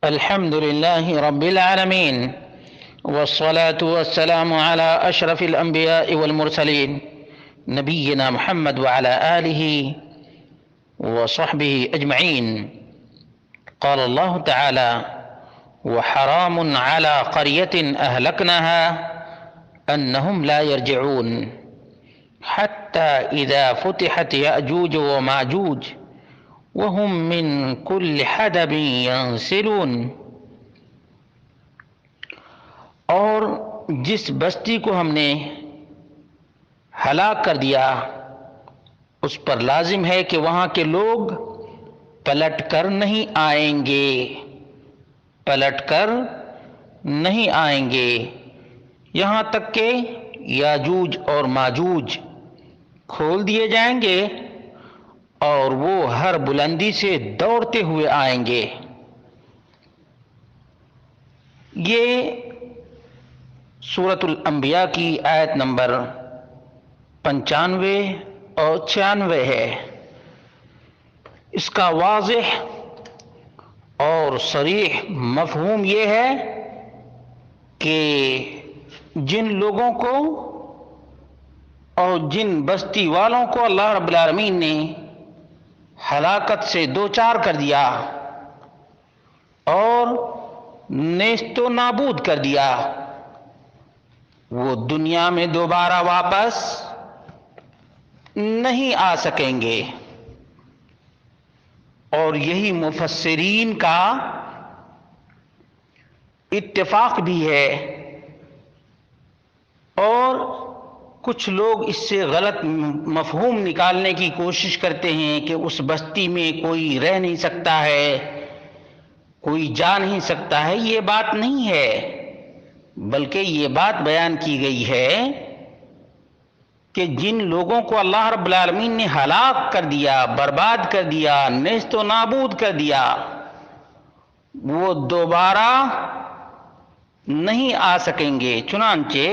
الحمد لله رب العالمين، والصلاة والسلام على أشرف الأنبياء والمرسلين نبينا محمد وعلى آله وصحبه أجمعين. قال الله تعالى: وحرام على قرية أهلكناها أنهم لا يرجعون حتى إذا فتحت يأجوج وماجوج وهم من كل حدب ينسلون۔ اور جس بستی کو ہم نے ہلاک کر دیا اس پر لازم ہے کہ وہاں کے لوگ پلٹ کر نہیں آئیں گے، پلٹ کر نہیں آئیں گے یہاں تک کہ یاجوج اور ماجوج کھول دیے جائیں گے اور وہ ہر بلندی سے دوڑتے ہوئے آئیں گے۔ یہ سورۃ الانبیاء کی آیت نمبر 95 اور 96 ہے۔ اس کا واضح اور صریح مفہوم یہ ہے کہ جن لوگوں کو اور جن بستی والوں کو اللہ رب العالمین نے ہلاکت سے دوچار کر دیا اور نیست و نابود کر دیا، وہ دنیا میں دوبارہ واپس نہیں آ سکیں گے۔ اور یہی مفسرین کا اتفاق بھی ہے، اور کچھ لوگ اس سے غلط مفہوم نکالنے کی کوشش کرتے ہیں کہ اس بستی میں کوئی رہ نہیں سکتا ہے، کوئی جا نہیں سکتا ہے۔ یہ بات نہیں ہے، بلکہ یہ بات بیان کی گئی ہے کہ جن لوگوں کو اللہ رب العالمین نے ہلاک کر دیا، برباد کر دیا، نیست و نابود کر دیا، وہ دوبارہ نہیں آ سکیں گے۔ چنانچہ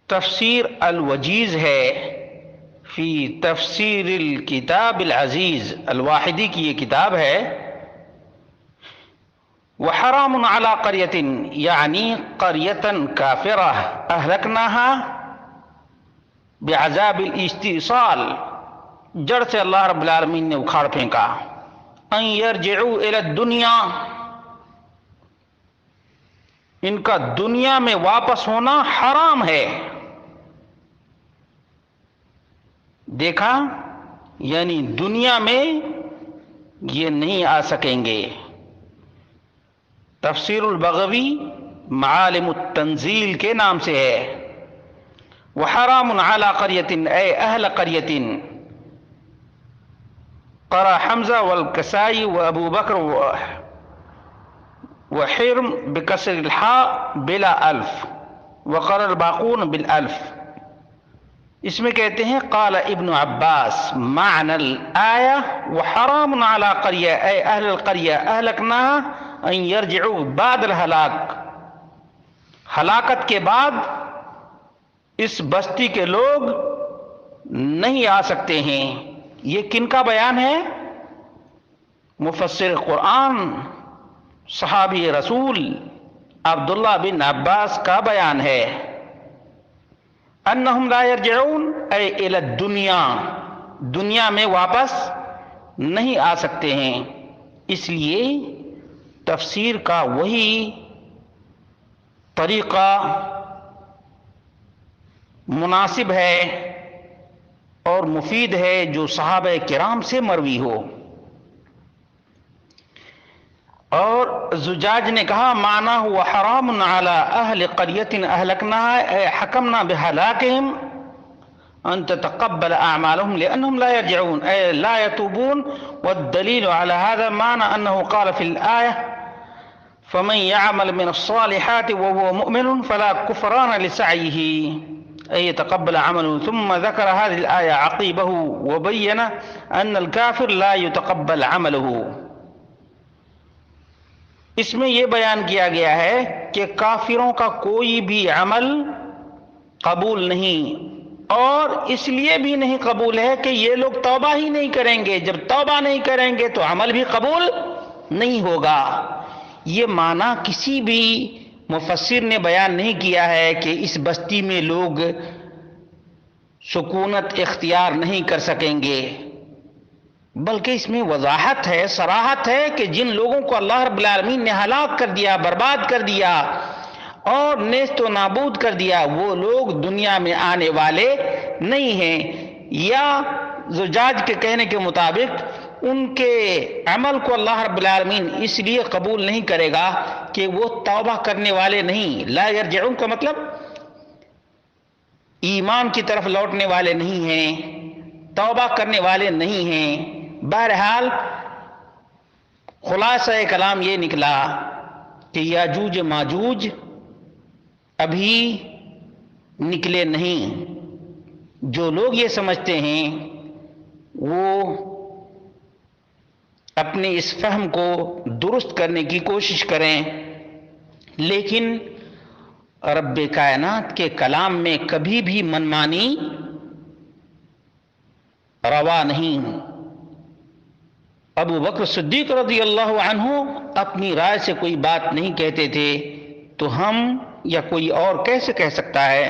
تفسیر الوجیز ہے فی تفسیر الکتاب العزیز، الواحدی کی یہ کتاب ہے۔ وحرام علی قریۃ یعنی قریۃ کافرہ اہلکناہا بعذاب الاستئصال، جڑ سے اللہ رب العالمین نے اکھاڑ پھینکا۔ ان یرجعوا الی الدنیا، ان کا دنیا میں واپس ہونا حرام ہے۔ دیکھا، یعنی دنیا میں یہ نہیں آ سکیں گے۔ تفسیر البغوی معالم التنزیل کے نام سے ہے۔ وحرام علی قریۃ اے اہل قریۃ، قرأ حمزہ والکسائی وابو بکر وحرم بکسر الحاء بلا الف، وقرأ الباقون بالالف۔ اس میں کہتے ہیں قال ابن عباس معنی الآیہ وحرام علی قریہ اے اہل القریہ اہلکناہا ان یرجعوا بعد الہلاک، ہلاکت کے بعد اس بستی کے لوگ نہیں آ سکتے ہیں۔ یہ کن کا بیان ہے؟ مفسر قرآن صحابی رسول عبداللہ بن عباس کا بیان ہے۔ انہم لا یرجعون اے الی الدنیا، دنیا میں واپس نہیں آ سکتے ہیں۔ اس لیے تفسیر کا وہی طریقہ مناسب ہے اور مفید ہے جو صحابہ کرام سے مروی ہو۔ اور زجاج نے کہا معنی ہوا حرام علی اہل قریۃ اہلکناہا اے حکمنا بہلاکہم ان تتقبل اعمالهم لانہم لا یرجعون اے لا یتوبون، والدلیل علی هذا معنی انہ قال فی الآیہ فمن يعمل من الصالحات وهو مؤمن فلا كفران لسعیہ اے يتقبل عمله، ثم ذکر هذه الآیہ عقیبہ وبین ان الکافر لا يتقبل عمله۔ اس میں یہ بیان کیا گیا ہے کہ کافروں کا کوئی بھی عمل قبول نہیں اور اس لیے بھی نہیں قبول ہے کہ یہ لوگ توبہ ہی نہیں کریں گے. جب توبہ نہیں کریں گے تو عمل بھی قبول نہیں ہوگا. یہ معنی کسی بھی مفسر نے بیان نہیں کیا ہے کہ اس بستی میں لوگ سکونت اختیار نہیں کر سکیں گے، بلکہ اس میں وضاحت ہے، صراحت ہے کہ جن لوگوں کو اللہ رب العالمین نے ہلاک کر دیا، برباد کر دیا اور نیست و نابود کر دیا، وہ لوگ دنیا میں آنے والے نہیں ہیں. یا زجاج کے کہنے کے مطابق ان کے عمل کو اللہ رب العالمین اس لیے قبول نہیں کرے گا کہ وہ توبہ کرنے والے نہیں. لا یرجعون کا مطلب ایمان کی طرف لوٹنے والے نہیں ہیں، توبہ کرنے والے نہیں ہیں. بہرحال خلاصہ کلام یہ نکلا کہ یاجوج ماجوج ابھی نکلے نہیں. جو لوگ یہ سمجھتے ہیں وہ اپنے اس فہم کو درست کرنے کی کوشش کریں، لیکن رب کائنات کے کلام میں کبھی بھی منمانی روا نہیں. ابو بکر صدیق رضی اللہ عنہ اپنی رائے سے کوئی بات نہیں کہتے تھے، تو ہم یا کوئی اور کیسے کہہ سکتا ہے